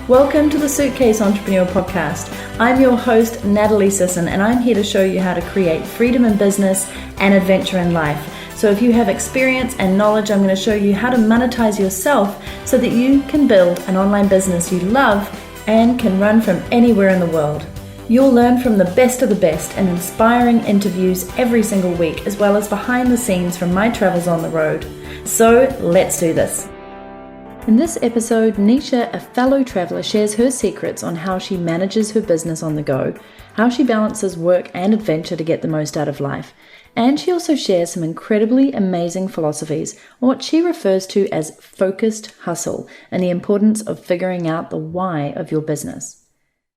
Welcome to the Suitcase Entrepreneur Podcast. I'm your host, Natalie Sisson, and I'm here to show you how to create freedom in business and adventure in life. So if you have experience and knowledge, I'm going to show you how to monetize yourself so that you can build an online business you love and can run from anywhere in the world. You'll learn from the best of the best and inspiring interviews every single week, as well as behind the scenes from my travels on the road. So let's do this. In this episode, Nisha, a fellow traveler, shares her secrets on how she manages her business on the go, how she balances work and adventure to get the most out of life, and she also shares some incredibly amazing philosophies on what she refers to as focused hustle and the importance of figuring out the why of your business.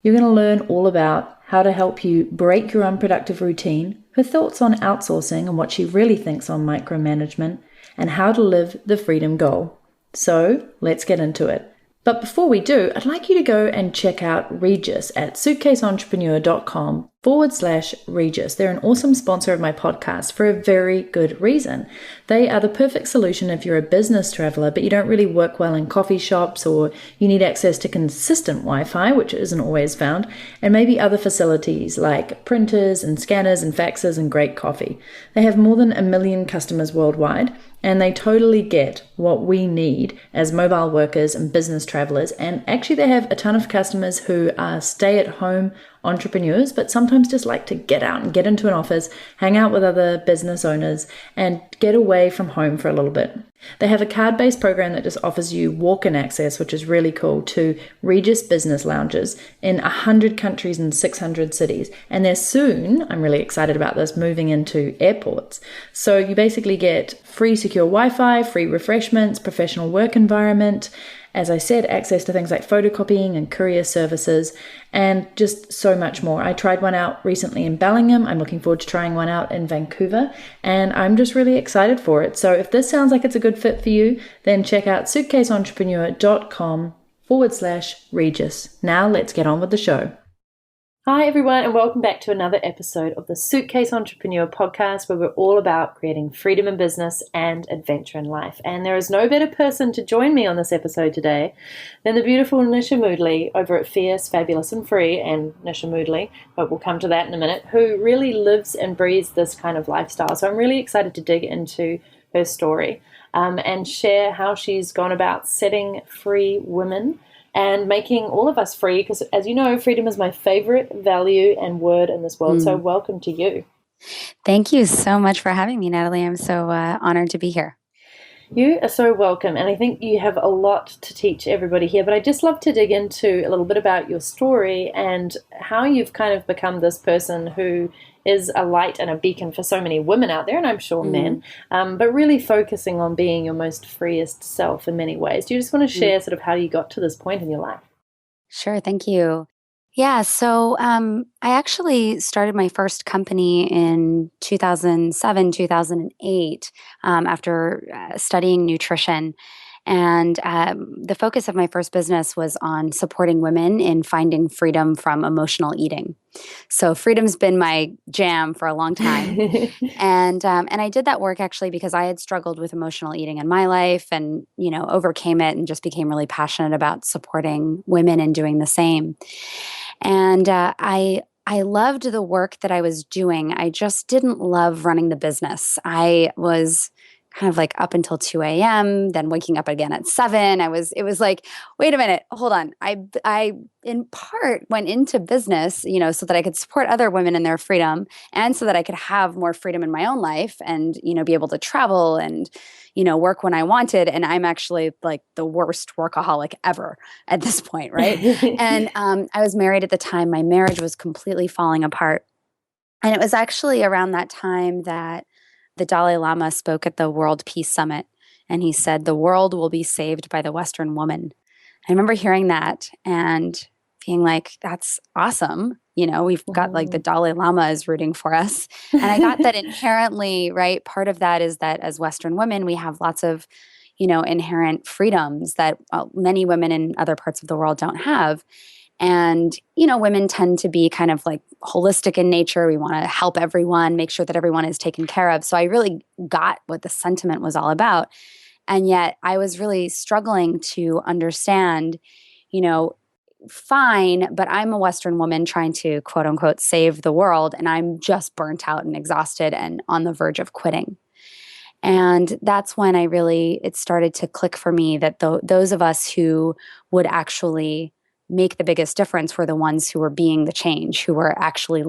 You're going to learn all about how to help you break your unproductive routine, her thoughts on outsourcing and what she really thinks on micromanagement, and how to live the freedom goal. So let's get into it. But before we do, I'd like you to go and check out Regis at suitcaseentrepreneur.com/Regis. They're an awesome sponsor of my podcast for a very good reason. They are the perfect solution if you're a business traveler, but you don't really work well in coffee shops, or you need access to consistent Wi-Fi, which isn't always found, and maybe other facilities like printers and scanners and faxes and great coffee. They have more than 1 million customers worldwide, and they totally get what we need as mobile workers and business travelers. And actually they have a ton of customers who are stay-at-home entrepreneurs, but sometimes just like to get out and get into an office, hang out with other business owners, and get away from home for a little bit. They have a card-based program that just offers you walk-in access, which is really cool, to Regis business lounges in 100 countries and 600 cities. And they're soon, I'm really excited about this, moving into airports. So you basically get free secure Wi-Fi, free refreshments, professional work environment, as I said, access to things like photocopying and courier services, and just so much more. I tried one out recently in Bellingham. I'm looking forward to trying one out in Vancouver, and I'm just really excited for it. So if this sounds like it's a good fit for you, then check out suitcaseentrepreneur.com/Regis. Now let's get on with the show. Hi everyone, and welcome back to another episode of the Suitcase Entrepreneur Podcast, where we're all about creating freedom in business and adventure in life. And there is no better person to join me on this episode today than the beautiful Nisha Moodley over at Fierce, Fabulous and Free, and Nisha Moodley, but we'll come to that in a minute, who really lives and breathes this kind of lifestyle. So I'm really excited to dig into her story and share how she's gone about setting free women and making all of us free, because as you know, freedom is my favorite value and word in this world. So welcome to you. Thank you so much for having me, Natalie. I'm so honored to be here. You are so welcome. And I think you have a lot to teach everybody here, but I'd just love to dig into a little bit about your story and how you've kind of become this person who is a light and a beacon for so many women out there, and I'm sure men, but really focusing on being your most freest self in many ways. Do you just want to share sort of how you got to this point in your life? Sure, thank you. Yeah, so I actually started my first company in 2007, 2008, after studying nutrition. And the focus of my first business was on supporting women in finding freedom from emotional eating. So freedom's been my jam for a long time. And I did that work actually because I had struggled with emotional eating in my life and, overcame it and just became really passionate about supporting women and doing the same. And I loved the work that I was doing. I just didn't love running the business. I was kind of like up until 2 a.m., then waking up again at 7. It was like, wait a minute, hold on. I in part went into business, so that I could support other women in their freedom and so that I could have more freedom in my own life and, be able to travel and, work when I wanted. And I'm actually like the worst workaholic ever at this point, right? And I was married at the time. My marriage was completely falling apart. And it was actually around that time that the Dalai Lama spoke at the World Peace Summit, and he said, "The world will be saved by the Western woman." I remember hearing that and being like, that's awesome. We've got like the Dalai Lama is rooting for us. And I got that inherently, right? Part of that is that as Western women, we have lots of, inherent freedoms that many women in other parts of the world don't have. And, women tend to be kind of like holistic in nature. We want to help everyone, make sure that everyone is taken care of. So I really got what the sentiment was all about. And yet I was really struggling to understand, fine, but I'm a Western woman trying to quote unquote save the world, and I'm just burnt out and exhausted and on the verge of quitting. And that's when it started to click for me that those of us who would actually make the biggest difference were the ones who were being the change, who were actually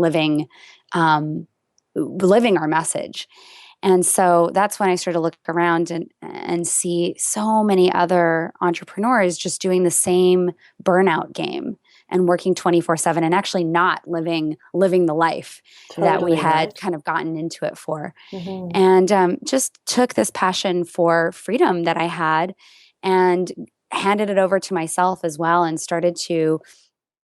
um, living our message. And so that's when I started to look around and see so many other entrepreneurs just doing the same burnout game and working 24/7 and actually not living the life that we Totally had right. kind of gotten into it for. Mm-hmm. And just took this passion for freedom that I had and handed it over to myself as well, and started to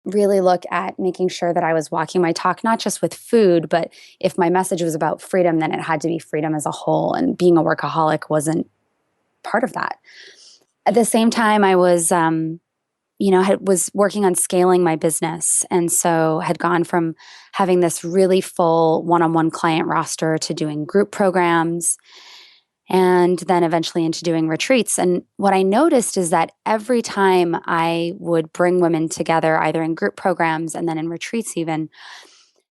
really look at making sure that I was walking my talk, not just with food, but if my message was about freedom, then it had to be freedom as a whole. And being a workaholic wasn't part of that. At the same time, I was, was working on scaling my business. And so had gone from having this really full one-on-one client roster to doing group programs, and then eventually into doing retreats. And what I noticed is that every time I would bring women together, either in group programs and then in retreats, even,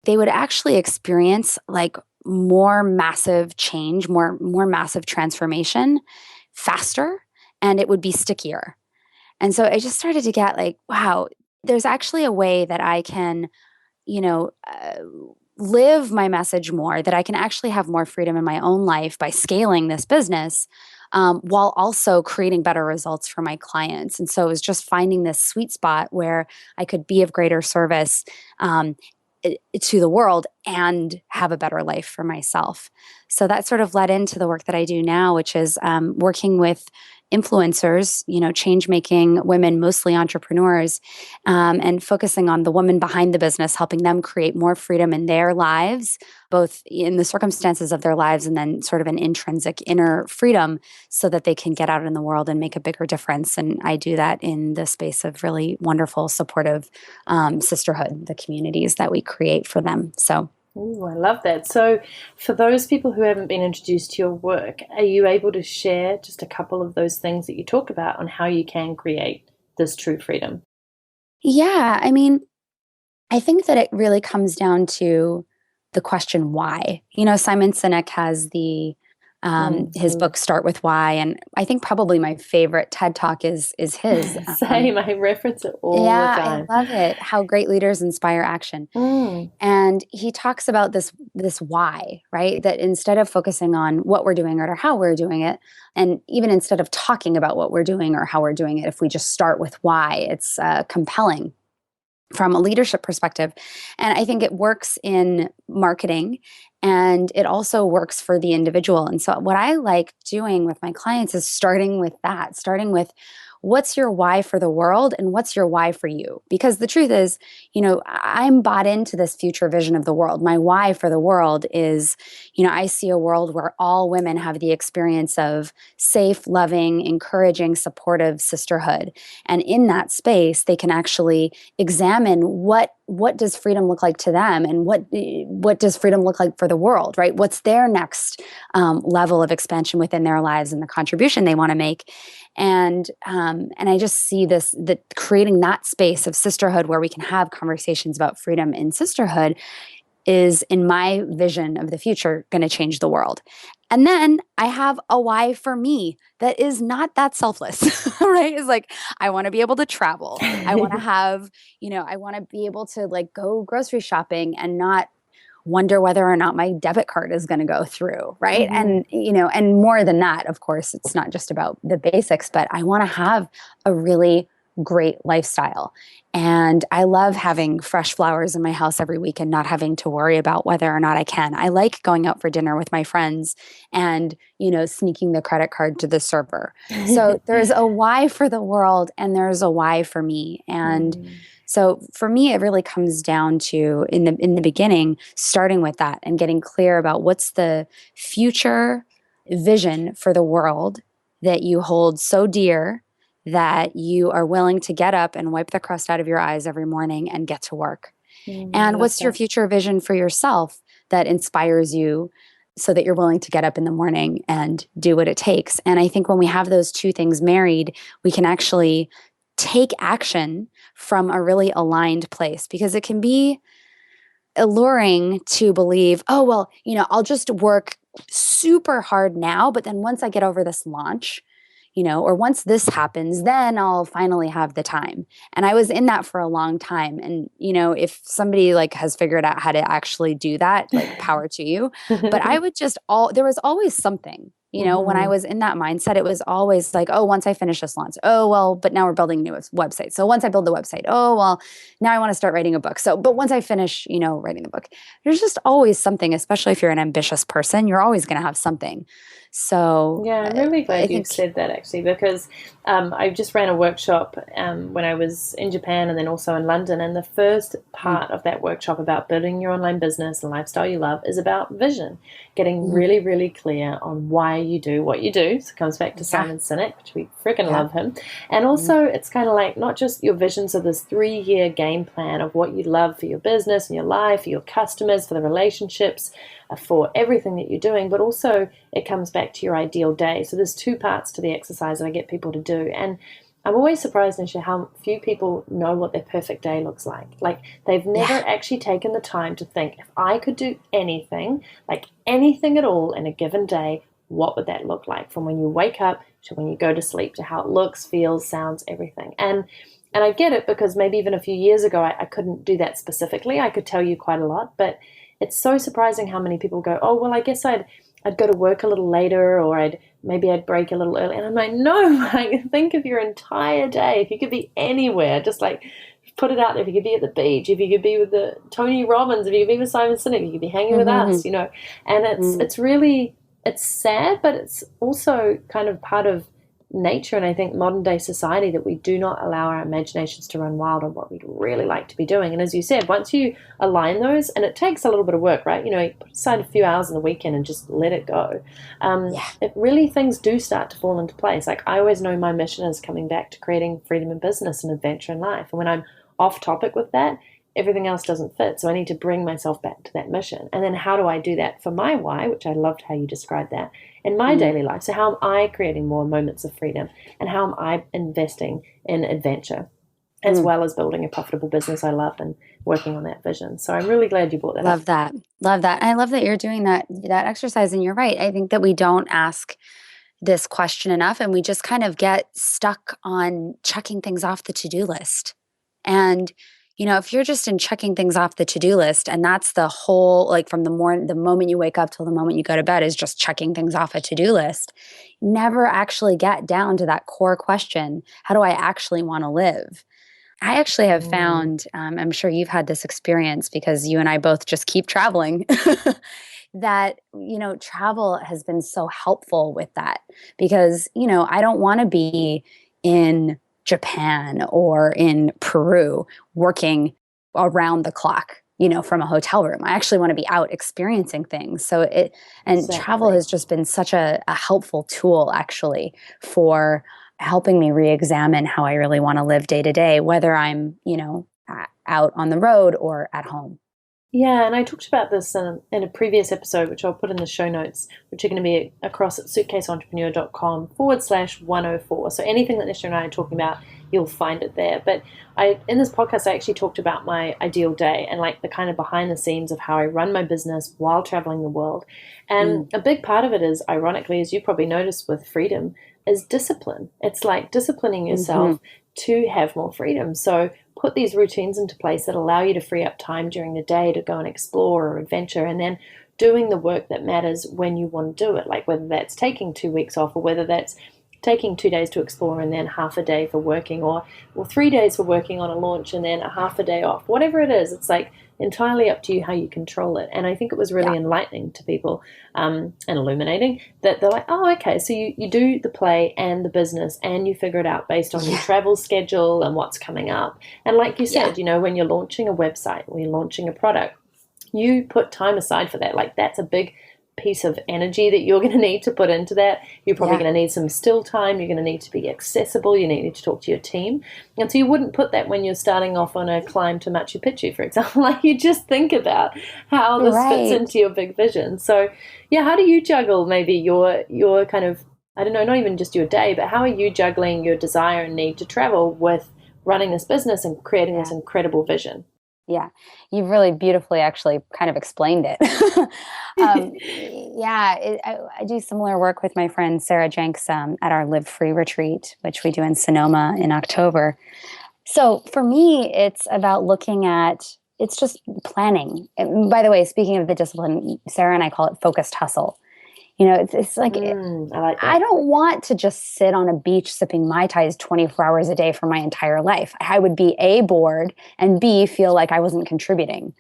they would actually experience like more massive change, more massive transformation faster, and it would be stickier. And so I just started to get like, wow, there's actually a way that I can, you know, uh, live my message more, that I can actually have more freedom in my own life by scaling this business, while also creating better results for my clients. And so it was just finding this sweet spot where I could be of greater service to the world and have a better life for myself. So that sort of led into the work that I do now, which is working with influencers, change making women, mostly entrepreneurs, and focusing on the woman behind the business, helping them create more freedom in their lives, both in the circumstances of their lives and then sort of an intrinsic inner freedom so that they can get out in the world and make a bigger difference. And I do that in the space of really wonderful, supportive sisterhood, the communities that we create for them. So Ooh, I love that. So, for those people who haven't been introduced to your work, are you able to share just a couple of those things that you talk about on how you can create this true freedom? yeah, I mean, I think that it really comes down to the question why. Simon Sinek has his Mm. book Start with Why, and I think probably my favorite TED Talk is his. Same, I reference it all the Yeah, I time. love it. How great leaders inspire action. Mm. And he talks about this why, right? That instead of focusing on what we're doing or how we're doing it, and even instead of talking about what we're doing or how we're doing it, if we just start with why, it's compelling from a leadership perspective. And I think it works in marketing, and it also works for the individual. And so what I like doing with my clients is starting with that, starting with what's your why for the world and what's your why for you? Because the truth is, I'm bought into this future vision of the world. My why for the world is, I see a world where all women have the experience of safe, loving, encouraging, supportive sisterhood. And in that space, they can actually examine what does freedom look like to them, and what does freedom look like for the world, right? What's their next level of expansion within their lives and the contribution they want to make. And I just see that creating that space of sisterhood where we can have conversations about freedom in sisterhood is, in my vision of the future, going to change the world. And then I have a why for me that is not that selfless, right? It's like, I want to be able to travel. I want to have, I want to be able to like go grocery shopping and not wonder whether or not my debit card is going to go through, right? Mhm. And more than that, of course, it's not just about the basics, but I want to have a really great lifestyle. And I love having fresh flowers in my house every week and not having to worry about whether or not I can. I like going out for dinner with my friends and, sneaking the credit card to the server. So there's a why for the world and there's a why for me. And Mm. so for me, it really comes down to in the beginning, starting with that and getting clear about what's the future vision for the world that you hold so dear that you are willing to get up and wipe the crust out of your eyes every morning and get to work. I And love what's your that. future vision for yourself that inspires you so that you're willing to get up in the morning and do what it takes. And I think when we have those two things married, we can actually take action from a really aligned place, because it can be alluring to believe, oh, well, I'll just work super hard now, but then once I get over this launch, or once this happens, then I'll finally have the time. And I was in that for a long time. And, if somebody like has figured out how to actually do that, like power to you. But I would there was always something, when I was in that mindset, it was always like, oh, once I finish this launch, oh, well, but now we're building a new website. So once I build the website, oh, well, now I want to start writing a book. So, but once I finish, writing the book, there's just always something, especially if you're an ambitious person, you're always going to have something. So yeah, I'm really glad you said that, actually, because I just ran a workshop when I was in Japan and then also in London. And the first part of that workshop about building your online business and lifestyle you love is about vision, getting really, really clear on why you do what you do. So it comes back to Simon Sinek, which we freaking love him. And also it's kind of like not just your visions of this 3-year game plan of what you love for your business and your life, for your customers, for the relationships, for everything that you're doing, but also it comes back to your ideal day. So there's 2 parts to the exercise that I get people to do. And I'm always surprised, Nisha, how few people know what their perfect day looks like. Like they've never actually taken the time to think, if I could do anything, like anything at all in a given day, what would that look like? From when you wake up to when you go to sleep, to how it looks, feels, sounds, everything. And I get it, because maybe even a few years ago, I couldn't do that specifically. I could tell you quite a lot, but it's so surprising how many people go, oh, well, I guess I'd go to work a little later, or I'd break a little early. And I'm like, no, like, think of your entire day. If you could be anywhere, just like put it out there. If you could be at the beach, if you could be with the Tony Robbins, if you could be with Simon Sinek, you could be hanging with us, And it's really, it's sad, but it's also kind of part of nature, and I think modern day society, that we do not allow our imaginations to run wild on what we'd really like to be doing. And as you said, once you align those, and it takes a little bit of work, right? You put aside a few hours in the weekend and just let it go. It really, things do start to fall into place. Like I always know my mission is coming back to creating freedom in business and adventure in life. And when I'm off topic with that, everything else doesn't fit. So I need to bring myself back to that mission. And then how do I do that for my why, which I loved how you described that, in my daily life? So how am I creating more moments of freedom? And how am I investing in adventure, as well as building a profitable business I love and working on that vision? So I'm really glad you brought that up. Love that. Love that. I love that you're doing that exercise, and you're right. I think that we don't ask this question enough, and we just kind of get stuck on checking things off the to-do list. And if you're just in checking things off the to-do list, and that's the whole, like from the moment you wake up till the moment you go to bed is just checking things off a to-do list, never actually get down to that core question, how do I actually want to live? I actually have found, I'm sure you've had this experience because you and I both just keep traveling, that, travel has been so helpful with that, because, I don't want to be in Japan or in Peru working around the clock, from a hotel room. I actually want to be out experiencing things. So travel has just been such a helpful tool, actually, for helping me re-examine how I really want to live day to day, whether I'm, out on the road or at home. Yeah, and I talked about this in a previous episode, which I'll put in the show notes, which are going to be across at suitcaseentrepreneur.com/104. So anything that Nisha and I are talking about, you'll find it there. But in this podcast, I actually talked about my ideal day and like the kind of behind the scenes of how I run my business while traveling the world. And a big part of it is, ironically, as you probably noticed with freedom, is discipline. It's like disciplining yourself to have more freedom. So put these routines into place that allow you to free up time during the day to go and explore or adventure, and then doing the work that matters when you want to do it, like whether that's taking 2 weeks off, or whether that's taking 2 days to explore and then half a day for working, or 3 days for working on a launch and then a half a day off. Whatever it is, it's like entirely up to you how you control it. And I think it was really enlightening to people and illuminating that they're like, oh, okay, so you do the play and the business and you figure it out based on your travel schedule and what's coming up. And like you said, when you're launching a website or you're launching a product, you put time aside for that. Like that's a big piece of energy that you're going to need to put into that. You're probably going to need some still time. You're going to need to be accessible. You need to talk to your team. And so you wouldn't put that when you're starting off on a climb to Machu Picchu, for example. Like you just think about how this fits into your big vision. So yeah, how do you juggle maybe your kind of I don't know, not even just your day, but how are you juggling your desire and need to travel with running this business and creating this Yeah. incredible vision? Yeah, you've really beautifully actually kind of explained it. Yeah, I do similar work with my friend Sarah Jenks at our Live Free retreat, which we do in Sonoma in October. So for me, it's about looking at, it's just planning. And by the way, speaking of the discipline, Sarah and I call it focused hustle. It's like I like I that. don't want to just sit on a beach sipping Mai Tais 24 hours a day for my entire life. I would be A, bored, and B, feel like I wasn't contributing.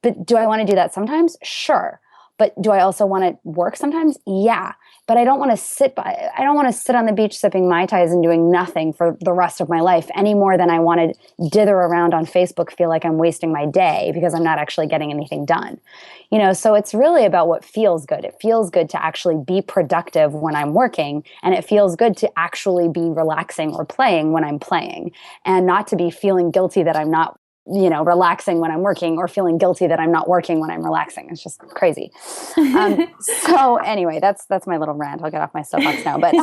But do I want to do that sometimes? Sure. But do I also want to work sometimes? Yeah. But I don't want to sit on the beach sipping Mai Tais and doing nothing for the rest of my life any more than I want to dither around on Facebook, feel like I'm wasting my day because I'm not actually getting anything done. So it's really about what feels good. It feels good to actually be productive when I'm working, and it feels good to actually be relaxing or playing when I'm playing, and not to be feeling guilty that I'm not relaxing when I'm working, or feeling guilty that I'm not working when I'm relaxing. It's just crazy. So anyway, that's my little rant. I'll get off my soapbox now. But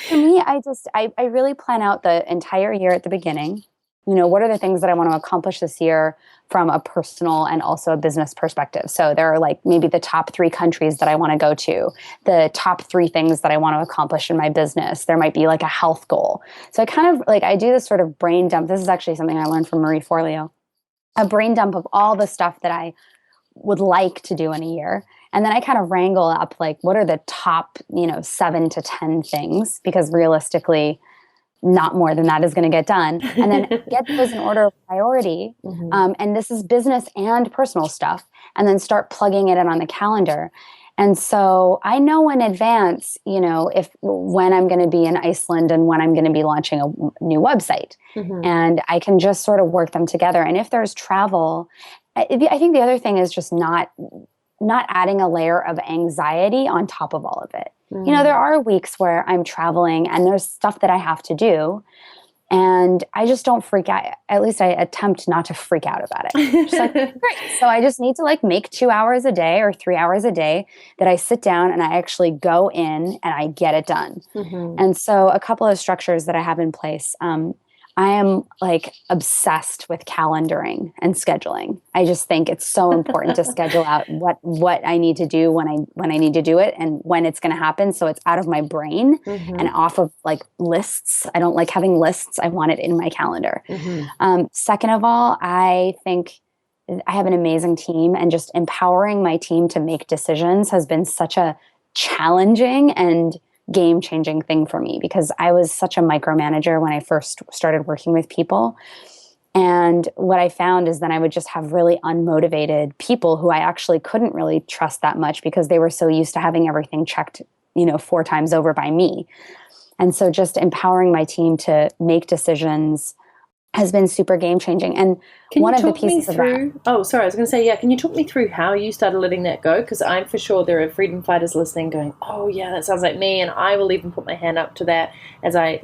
for me, I really plan out the entire year at the beginning. What are the things that I want to accomplish this year from a personal and also a business perspective? So there are like maybe the top 3 countries that I want to go to, the top 3 things that I want to accomplish in my business. There might be like a health goal. So I kind of I do this sort of brain dump. This is actually something I learned from Marie Forleo, a brain dump of all the stuff that I would like to do in a year. And then I kind of wrangle up like, what are the top, 7 to 10 things? Because realistically, not more than that is going to get done, and then get those in order of priority. And this is business and personal stuff, and then start plugging it in on the calendar. And so I know in advance, when I'm going to be in Iceland and when I'm going to be launching a new website, and I can just sort of work them together. And if there's travel, I think the other thing is just not adding a layer of anxiety on top of all of it. There are weeks where I'm traveling and there's stuff that I have to do, and I just don't freak out. At least I attempt not to freak out about it. Just like, great. So I just need to make 2 hours a day or 3 hours a day that I sit down and I actually go in and I get it done. And so a couple of structures that I have in place. I am obsessed with calendaring and scheduling. I just think it's so important to schedule out what I need to do when I need to do it and when it's going to happen, so it's out of my brain and off of lists. I don't like having lists. I want it in my calendar. Second of all, I think I have an amazing team, and just empowering my team to make decisions has been such a challenging and game-changing thing for me, because I was such a micromanager when I first started working with people. And what I found is that I would just have really unmotivated people who I actually couldn't really trust that much, because they were so used to having everything checked, 4 times over by me. And so just empowering my team to make decisions has been super game-changing. And one of the pieces of that... Oh, sorry, I was going to say, yeah, can you talk me through how you started letting that go? Because I'm for sure there are freedom fighters listening going, oh, yeah, that sounds like me. And I will even put my hand up to that as I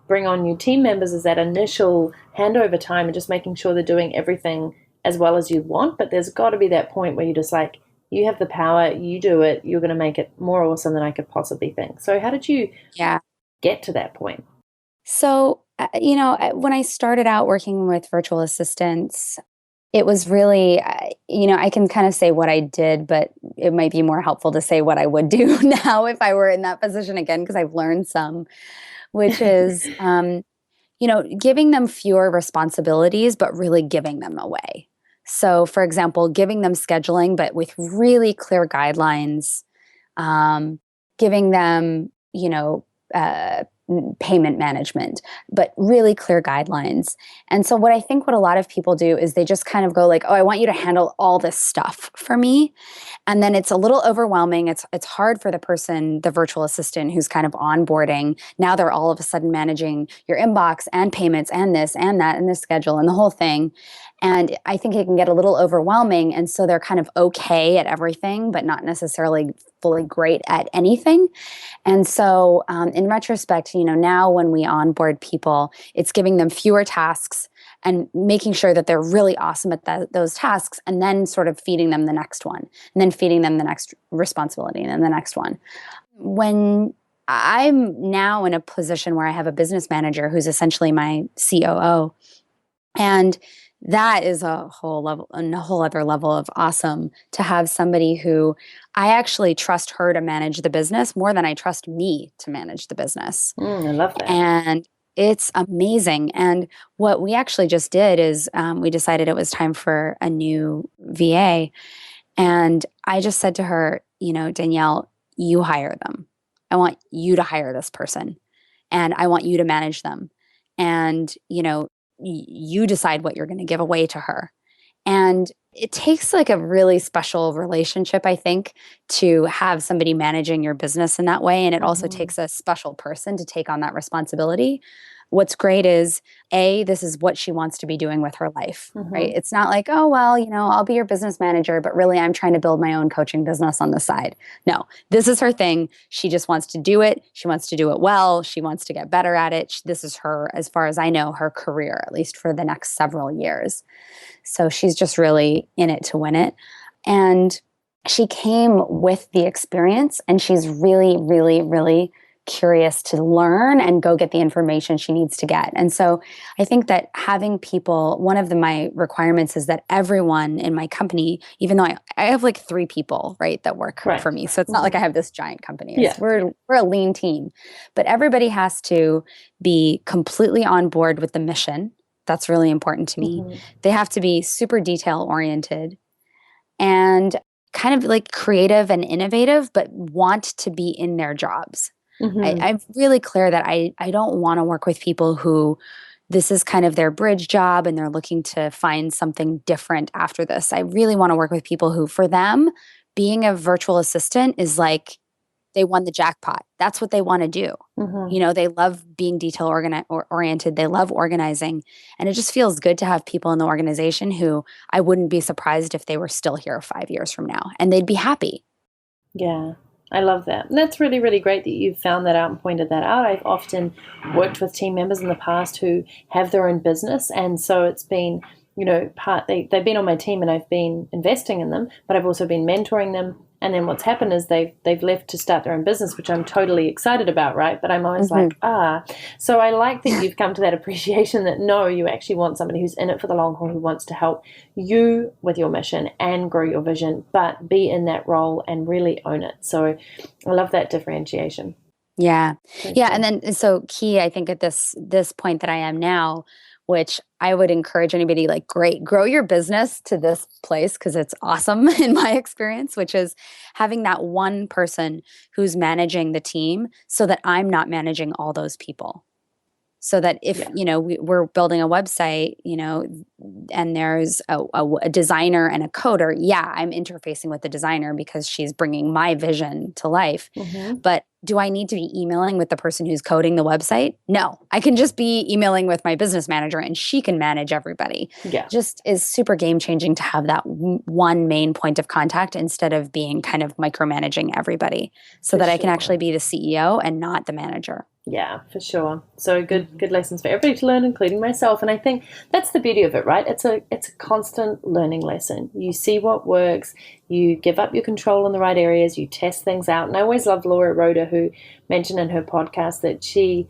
bring on new team members, is that initial handover time and just making sure they're doing everything as well as you want. But there's got to be that point where you're just like, you have the power, you do it, you're going to make it more awesome than I could possibly think. So how did you get to that point? So, when I started out working with virtual assistants, it was really, I can kind of say what I did, but it might be more helpful to say what I would do now if I were in that position again, because I've learned some, which is, giving them fewer responsibilities, but really giving them away. So, for example, giving them scheduling, but with really clear guidelines, giving them, payment management, but really clear guidelines. And so what a lot of people do is they just kind of go like, oh, I want you to handle all this stuff for me. And then it's a little overwhelming. It's hard for the person, the virtual assistant who's kind of onboarding. Now they're all of a sudden managing your inbox and payments and this and that and this schedule and the whole thing. And I think it can get a little overwhelming. And so they're kind of okay at everything, but not necessarily fully great at anything. And so in retrospect, now when we onboard people, it's giving them fewer tasks and making sure that they're really awesome at those tasks, and then sort of feeding them the next one, and then feeding them the next responsibility and then the next one. When I'm now in a position where I have a business manager who's essentially my COO. And that is a whole other level of awesome to have somebody who I actually trust her to manage the business more than I trust me to manage the business. I love that. And it's amazing. And what we actually just did is we decided it was time for a new VA. And I just said to her, Danielle, you hire them. I want you to hire this person and I want you to manage them. And, you decide what you're going to give away to her. And it takes like a really special relationship, I think, to have somebody managing your business in that way. And it also takes a special person to take on that responsibility. What's great is, this is what she wants to be doing with her life, right? It's not like, oh, well, I'll be your business manager, but really I'm trying to build my own coaching business on the side. No, this is her thing. She just wants to do it. She wants to do it well. She wants to get better at it. This is her, as far as I know, her career, at least for the next several years. So she's just really in it to win it. And she came with the experience, and she's really, really, really curious to learn and go get the information she needs to get. And so I think that having people, one of my requirements is that everyone in my company, even though I have like 3 people, right, that work for me. So it's not like I have this giant company. We're a lean team, but everybody has to be completely on board with the mission. That's really important to me. They have to be super detail oriented and kind of like creative and innovative, but want to be in their jobs. I'm really clear that I don't want to work with people who this is kind of their bridge job and they're looking to find something different after this. I really want to work with people who, for them, being a virtual assistant is like they won the jackpot. That's what they want to do. They love being detail oriented. They love organizing. And it just feels good to have people in the organization who I wouldn't be surprised if they were still here 5 years from now and they'd be happy. Yeah. I love that. And that's really, really great that you've found that out and pointed that out. I've often worked with team members in the past who have their own business. And so it's been, they've been on my team and I've been investing in them, but I've also been mentoring them. And then what's happened is they've left to start their own business, which I'm totally excited about, right? But I'm always like, So I like that you've come to that appreciation that no, you actually want somebody who's in it for the long haul, who wants to help you with your mission and grow your vision, but be in that role and really own it. So I love that differentiation. Yeah. Yeah. And then so key, I think at this point that I am now, which I would encourage anybody like, great, grow your business to this place because it's awesome in my experience, which is having that one person who's managing the team so that I'm not managing all those people. So that if, we're building a website, and there's a designer and a coder, I'm interfacing with the designer because she's bringing my vision to life. But do I need to be emailing with the person who's coding the website? No, I can just be emailing with my business manager and she can manage everybody. Just is super game changing to have that one main point of contact instead of being kind of micromanaging everybody so that I can actually be the CEO and not the manager. Yeah, for sure. So good lessons for everybody to learn, including myself. And I think that's the beauty of it, right? It's a constant learning lesson. You see what works, you give up your control in the right areas, you test things out. And I always loved Laura Rhoda, who mentioned in her podcast that she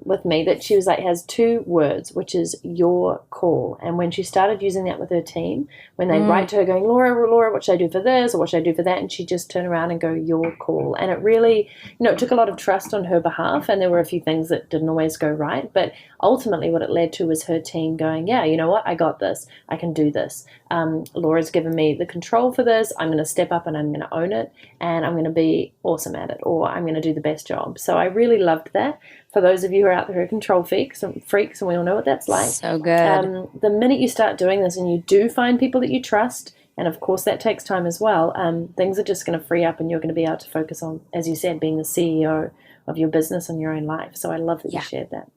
with me that she was like, has 2 words, which is your call. And when she started using that with her team, when they write to her going, Laura, what should I do for this or what should I do for that? And she just turn around and go, your call. And it really, it took a lot of trust on her behalf. And there were a few things that didn't always go right. But ultimately what it led to was her team going, yeah, you know what? I got this. I can do this. Laura's given me the control for this. I'm going to step up and I'm going to own it. And I'm going to be awesome at it, or I'm going to do the best job. So I really loved that. For those of you who are out there who are control freaks, and we all know what that's like. So good. The minute you start doing this and you do find people that you trust, and of course that takes time as well, things are just going to free up and you're going to be able to focus on, as you said, being the CEO of your business and your own life. So I love that you shared that.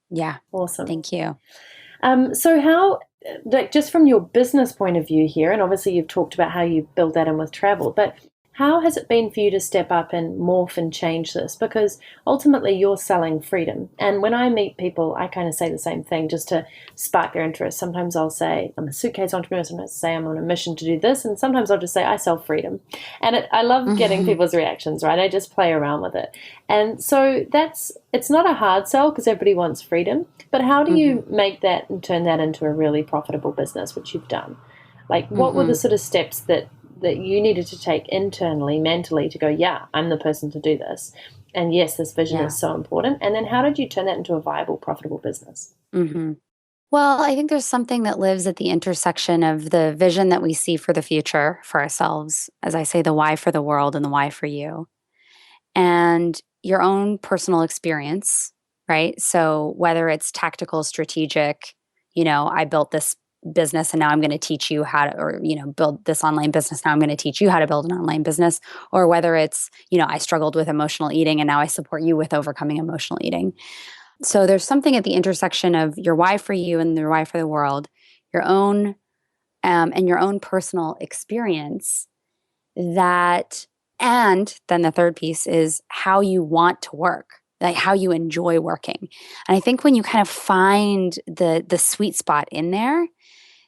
Yeah. Awesome. Thank you. So how, like, just from your business point of view here, and obviously you've talked about how you build that in with travel, but How has it been for you to step up and morph and change this? Because ultimately you're selling freedom. And when I meet people, I kind of say the same thing just to spark their interest. Sometimes I'll say, I'm a suitcase entrepreneur. Sometimes I say I'm on a mission to do this. And sometimes I'll just say, I sell freedom. And I love getting people's reactions, right? I just play around with it. And so it's not a hard sell because everybody wants freedom. But how do you make that and turn that into a really profitable business, which you've done? Like, what were the sort of steps that you needed to take internally, mentally, to go, yeah, I'm the person to do this. And yes, this vision is so important. And then how did you turn that into a viable, profitable business? Well, I think there's something that lives at the intersection of the vision that we see for the future for ourselves, as I say, the why for the world and the why for you, and your own personal experience, right? So whether it's tactical, strategic, I built this business and now I'm going to teach you how to, or, build this online business. Now I'm going to teach you how to build an online business. Or whether it's, I struggled with emotional eating and now I support you with overcoming emotional eating. So there's something at the intersection of your why for you and your why for the world, your own, and your own personal experience that, and then the third piece is how you want to work, like how you enjoy working. And I think when you kind of find the sweet spot in there,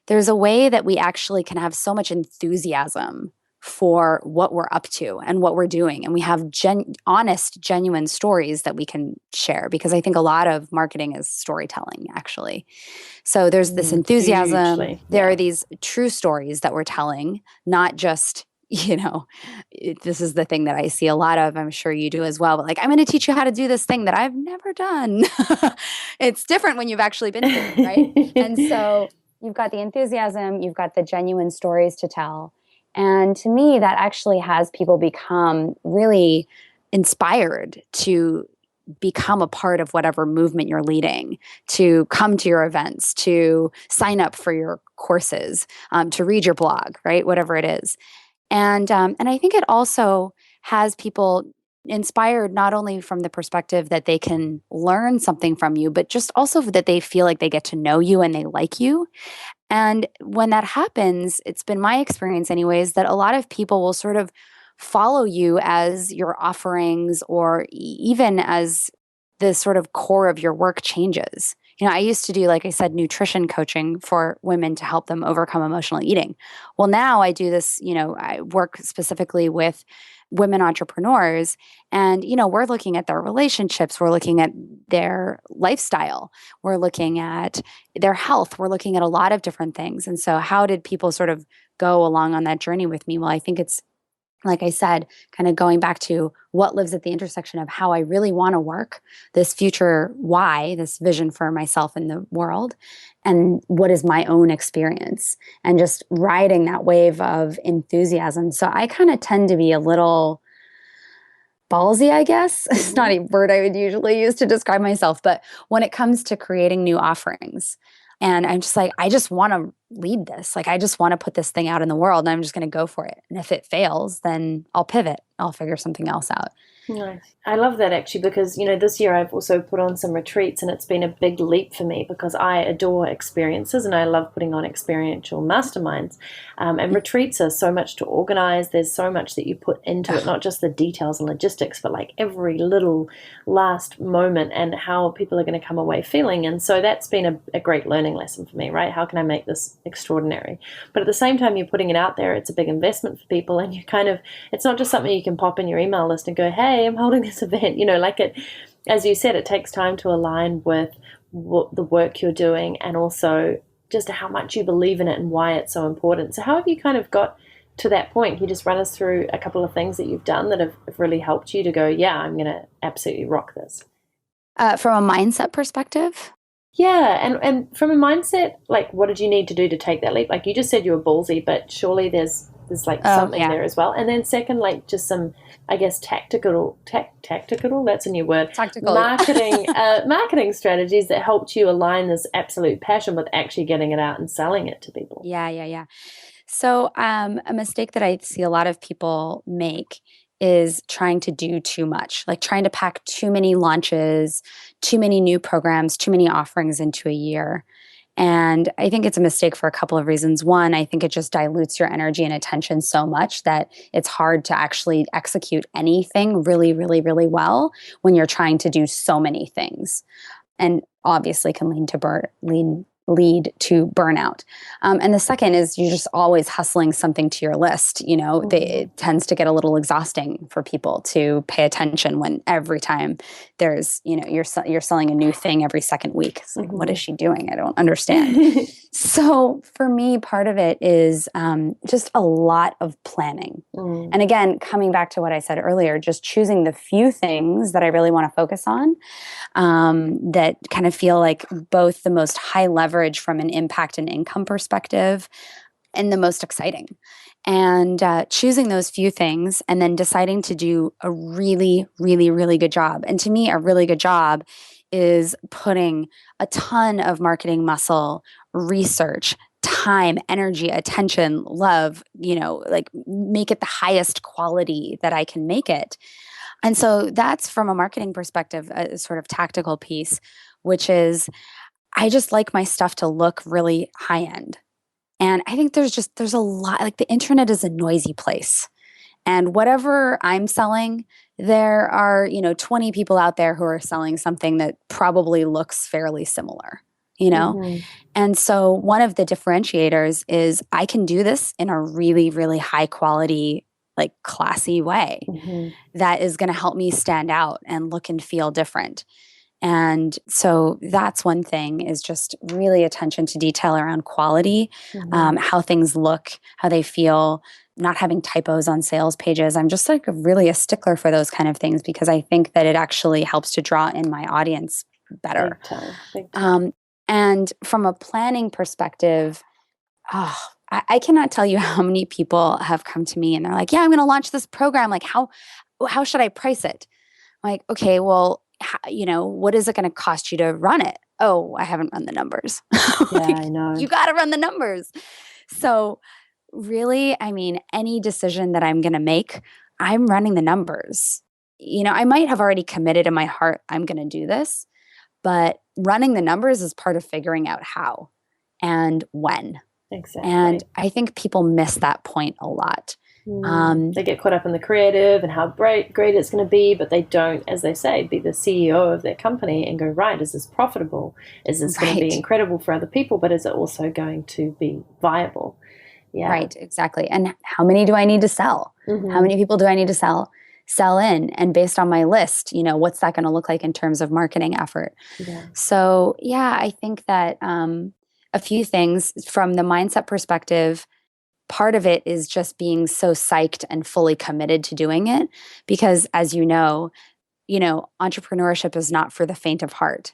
there's a way that we actually can have so much enthusiasm for what we're up to and what we're doing. And we have honest, genuine stories that we can share, because I think a lot of marketing is storytelling, actually. So there's this enthusiasm. Hugely, There are these true stories that we're telling, not just, this is the thing that I see a lot of. I'm sure you do as well. But like, I'm going to teach you how to do this thing that I've never done. It's different when you've actually been through it, right? And so you've got the enthusiasm, you've got the genuine stories to tell. And to me, that actually has people become really inspired to become a part of whatever movement you're leading, to come to your events, to sign up for your courses, to read your blog, right? Whatever it is. And I think it also has people inspired not only from the perspective that they can learn something from you, but just also that they feel like they get to know you and they like you. And when that happens, it's been my experience anyways, that a lot of people will sort of follow you as your offerings or even as the sort of core of your work changes. I used to do, like I said, nutrition coaching for women to help them overcome emotional eating. Well, now I do this, I work specifically with women entrepreneurs, and, we're looking at their relationships, we're looking at their lifestyle, we're looking at their health, we're looking at a lot of different things. And so how did people sort of go along on that journey with me? Well, I think it's, like I said, kind of going back to what lives at the intersection of how I really want to work, this future why, this vision for myself and the world, and what is my own experience, and just riding that wave of enthusiasm. So I kind of tend to be a little ballsy, I guess. It's not a word I would usually use to describe myself, but when it comes to creating new offerings, and I'm just like, I just want to lead this. Like, I just want to put this thing out in the world and I'm just going to go for it. And if it fails, then I'll pivot. I'll figure something else out. Nice. I love that actually because, this year I've also put on some retreats and it's been a big leap for me because I adore experiences and I love putting on experiential masterminds. And retreats are so much to organize. There's so much that you put into it, not just the details and logistics, but like every little last moment and how people are going to come away feeling. And so that's been a great learning lesson for me, right? How can I make this extraordinary? But at the same time, you're putting it out there. It's a big investment for people and it's not just something you can pop in your email list and go, hey, I'm holding this event, as you said, it takes time to align with what the work you're doing and also just how much you believe in it and why it's so important. So how have you kind of got to that point? Can you just run us through a couple of things that you've done that have really helped you to go, yeah, I'm going to absolutely rock this? From a mindset perspective? Yeah, and from a mindset, like what did you need to do to take that leap? Like you just said you were ballsy, but surely there's like something there as well. And then second, like just some, I guess, tactical, that's a new word, tactical marketing strategies that helped you align this absolute passion with actually getting it out and selling it to people. Yeah. So a mistake that I see a lot of people make is trying to do too much, like trying to pack too many launches, too many new programs, too many offerings into a year. And I think it's a mistake for a couple of reasons. One, I think it just dilutes your energy and attention so much that it's hard to actually execute anything really, really, really well when you're trying to do so many things. And obviously can lead to burnout. And the second is you're just always hustling something to your list. It tends to get a little exhausting for people to pay attention when every time there's, you're selling a new thing every second week. It's like, what is she doing? I don't understand. So for me, part of it is just a lot of planning. And again, coming back to what I said earlier, just choosing the few things that I really want to focus on that kind of feel like both the most high leverage from an impact and income perspective and the most exciting. And choosing those few things and then deciding to do a really, really, really good job. And to me, a really good job is putting a ton of marketing muscle, research, time, energy, attention, love, like make it the highest quality that I can make it. And so that's from a marketing perspective, a sort of tactical piece, which is I just like my stuff to look really high end. And I think there's a lot, like the internet is a noisy place. And whatever I'm selling, there are, 20 people out there who are selling something that probably looks fairly similar, And so one of the differentiators is I can do this in a really, really high quality, like classy way that is going to help me stand out and look and feel different. And so that's one thing is just really attention to detail around quality, how things look, how they feel, not having typos on sales pages. I'm just like really a stickler for those kind of things because I think that it actually helps to draw in my audience better. Big time. And from a planning perspective, I cannot tell you how many people have come to me and they're like, yeah, I'm going to launch this program. Like how should I price it? I'm like, okay, well, what is it going to cost you to run it? Oh, I haven't run the numbers. Yeah, I know. You got to run the numbers. So really, I mean, any decision that I'm going to make, I'm running the numbers. I might have already committed in my heart, I'm going to do this, but running the numbers is part of figuring out how and when. Exactly. And I think people miss that point a lot. They get caught up in the creative and how great it's going to be, but they don't, as they say, be the CEO of their company and go, right, is this profitable? Is this going to be incredible for other people? But is it also going to be viable? Yeah. Right, exactly. And how many do I need to sell? How many people do I need to sell in? And based on my list, what's that going to look like in terms of marketing effort? Yeah. So, yeah, I think that a few things from the mindset perspective, part of it is just being so psyched and fully committed to doing it. Because as you know, entrepreneurship is not for the faint of heart.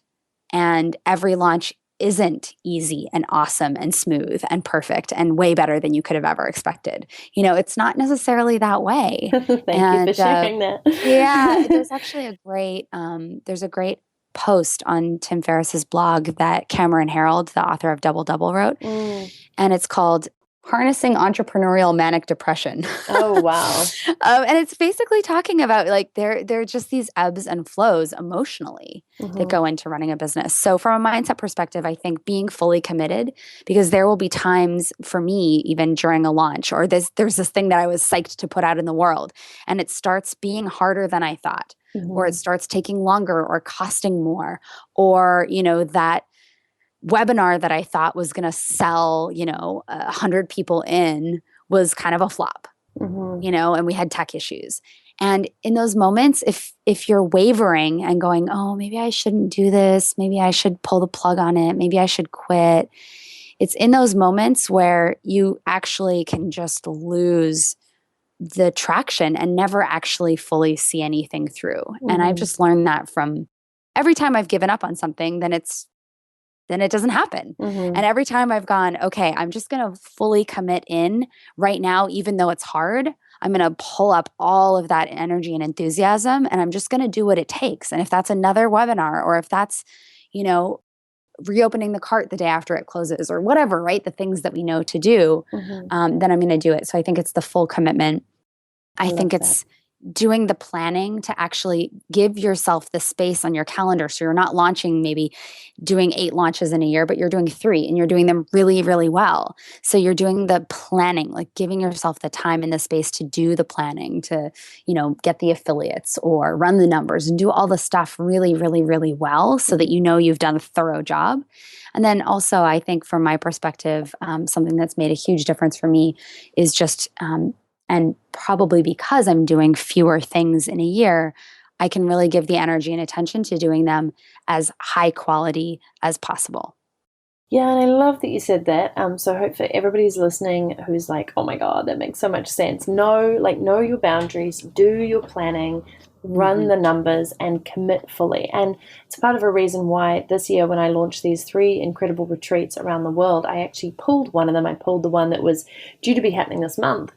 And every launch isn't easy and awesome and smooth and perfect and way better than you could have ever expected. It's not necessarily that way. Thank you for sharing that. Yeah, there's actually a great post on Tim Ferriss's blog that Cameron Herold, the author of Double Double, wrote. And it's called Harnessing Entrepreneurial Manic Depression. Oh, wow. And it's basically talking about like there are just these ebbs and flows emotionally that go into running a business. So from a mindset perspective, I think being fully committed, because there will be times for me, even during a launch, or there's this thing that I was psyched to put out in the world, and it starts being harder than I thought, or it starts taking longer or costing more, or, that webinar that I thought was going to sell, 100 people in was kind of a flop, and we had tech issues. And in those moments, if you're wavering and going, oh, maybe I shouldn't do this, maybe I should pull the plug on it, maybe I should quit. It's in those moments where you actually can just lose the traction and never actually fully see anything through. And I've just learned that from every time I've given up on something, then it doesn't happen. And every time I've gone, okay, I'm just going to fully commit in right now, even though it's hard, I'm going to pull up all of that energy and enthusiasm, and I'm just going to do what it takes. And if that's another webinar, or if that's, reopening the cart the day after it closes, or whatever, right? The things that we know to do, then I'm going to do it. So I think it's the full commitment. I think it's doing the planning to actually give yourself the space on your calendar. So you're not launching, maybe doing 8 launches in a year, but you're doing 3 and you're doing them really, really well. So you're doing the planning, like giving yourself the time and the space to do the planning, to, get the affiliates or run the numbers and do all the stuff really, really, really well, so that you've done a thorough job. And then also, I think from my perspective, something that's made a huge difference for me is just, and probably because I'm doing fewer things in a year, I can really give the energy and attention to doing them as high quality as possible. Yeah, and I love that you said that. So hopefully everybody's listening who's like, oh my God, that makes so much sense. Know your boundaries, do your planning, run the numbers, and commit fully. And it's part of a reason why this year, when I launched these 3 incredible retreats around the world, I actually pulled one of them. I pulled the one that was due to be happening this month,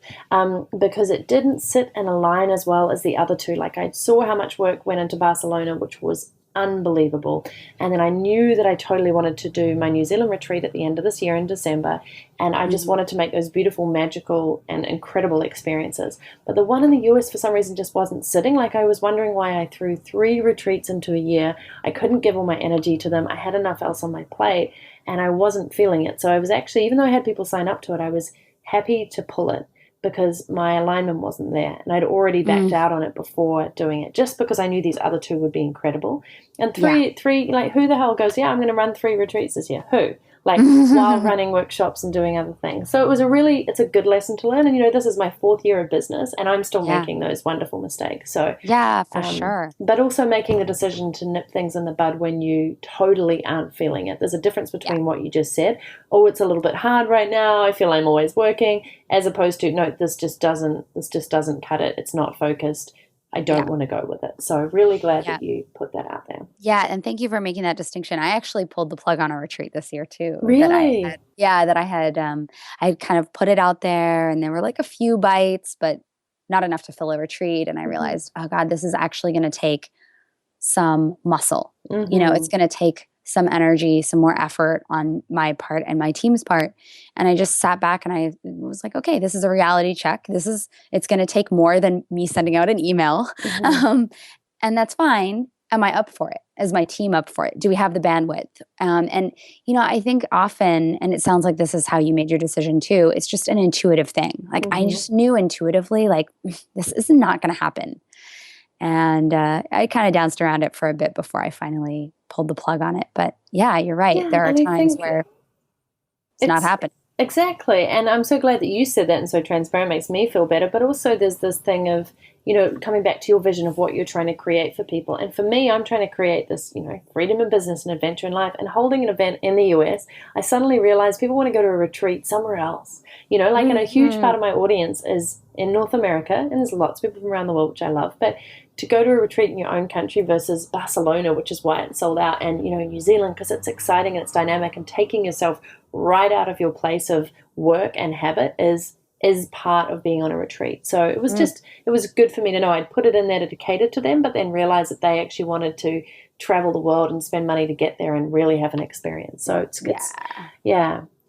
because it didn't sit and align as well as the other 2. Like, I saw how much work went into Barcelona, which was unbelievable. And then I knew that I totally wanted to do my New Zealand retreat at the end of this year in December. And I just wanted to make those beautiful, magical, and incredible experiences. But the one in the US, for some reason, just wasn't sitting. Like, I was wondering why I threw 3 retreats into a year. I couldn't give all my energy to them. I had enough else on my plate and I wasn't feeling it. So I was actually, even though I had people sign up to it, I was happy to pull it, because my alignment wasn't there. And I'd already backed out on it before doing it, just because I knew these other 2 would be incredible. And three, like, who the hell goes, yeah, I'm going to run 3 retreats this year? Who? Like, while running workshops and doing other things. So it's a good lesson to learn. And, this is my 4th year of business and I'm still making those wonderful mistakes. So yeah, for sure. But also making the decision to nip things in the bud when you totally aren't feeling it. There's a difference between what you just said. Oh, it's a little bit hard right now. I feel I'm always working, as opposed to, no, this just doesn't cut it. It's not focused. I don't want to go with it. So really glad that you put that out there. Yeah. And thank you for making that distinction. I actually pulled the plug on a retreat this year too. Really? That I had kind of put it out there, and there were like a few bites, but not enough to fill a retreat. And I realized, oh God, this is actually going to take some muscle. It's going to take some energy, some more effort on my part and my team's part. And I just sat back and I was like, okay, this is a reality check. It's going to take more than me sending out an email. And that's fine. Am I up for it? Is my team up for it? Do we have the bandwidth? And I think often, and it sounds like this is how you made your decision too, it's just an intuitive thing. Like, I just knew intuitively, like, this is not going to happen. And I kind of danced around it for a bit before I finally pulled the plug on it. But yeah, you're right. Yeah, there are times where it's not happening. Exactly. And I'm so glad that you said that and so transparent. Makes me feel better. But also there's this thing of, coming back to your vision of what you're trying to create for people. And for me, I'm trying to create this, freedom in business and adventure in life. And holding an event in the US, I suddenly realized people want to go to a retreat somewhere else. And a huge part of my audience is in North America. And there's lots of people from around the world, which I love. But to go to a retreat in your own country versus Barcelona, which is why it's sold out, and, New Zealand, because it's exciting and it's dynamic, and taking yourself right out of your place of work and habit is part of being on a retreat. So it was it was good for me to know I'd put it in there to cater to them, but then realize that they actually wanted to travel the world and spend money to get there and really have an experience. So it's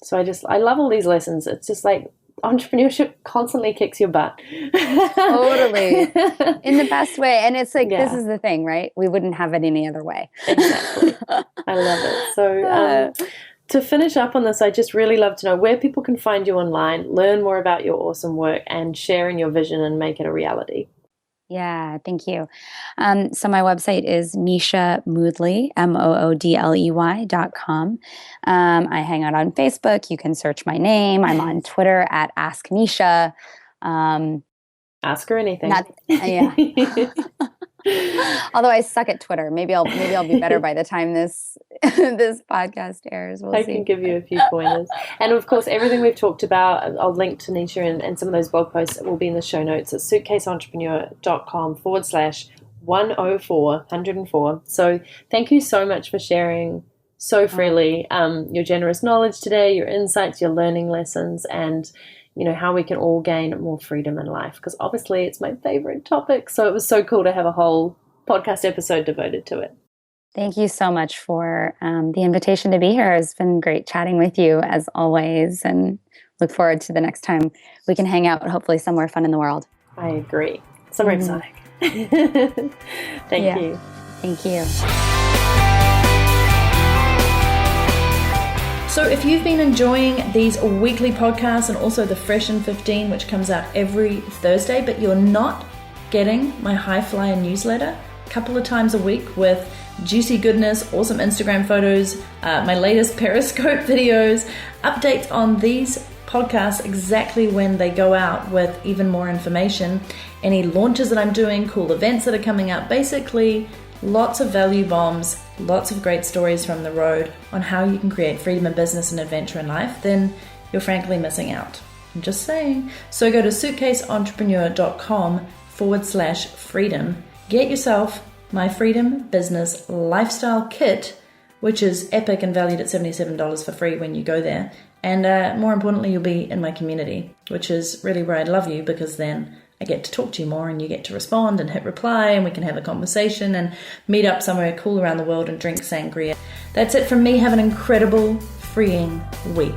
So I love all these lessons. It's just like, entrepreneurship constantly kicks your butt. Totally. In the best way. And it's like, this is the thing, right? We wouldn't have it any other way. Exactly. I love it. So to finish up on this, I just really love to know where people can find you online, learn more about your awesome work, and share in your vision and make it a reality. Yeah, thank you. So my website is Nisha Moodley, Moodley.com. I hang out on Facebook. You can search my name. I'm on Twitter at Ask Nisha. Ask her anything. Although I suck at Twitter. Maybe I'll be better by the time this podcast airs. I can give you a few pointers. And of course, everything we've talked about, I'll link to Nisha and some of those blog posts will be in the show notes at suitcaseentrepreneur.com/104. So thank you so much for sharing so freely your generous knowledge today, your insights, your learning lessons, and how we can all gain more freedom in life, because obviously it's my favorite topic. So it was so cool to have a whole podcast episode devoted to it. Thank you so much for the invitation to be here. It's been great chatting with you as always, and look forward to the next time we can hang out, hopefully somewhere fun in the world. I agree. super exotic. Thank you. Thank you. So if you've been enjoying these weekly podcasts and also the Fresh in 15, which comes out every Thursday, but you're not getting my High Flyer newsletter a couple of times a week with juicy goodness, awesome Instagram photos, my latest Periscope videos, updates on these podcasts exactly when they go out with even more information, any launches that I'm doing, cool events that are coming up, basically lots of value bombs, lots of great stories from the road on how you can create freedom in business and adventure in life, then you're frankly missing out. I'm just saying. So go to suitcaseentrepreneur.com/freedom. Get yourself my Freedom Business Lifestyle Kit, which is epic and valued at $77 for free when you go there. And more importantly, you'll be in my community, which is really where I love you, because then I get to talk to you more and you get to respond and hit reply and we can have a conversation and meet up somewhere cool around the world and drink sangria. That's it from me. Have an incredible, freeing week.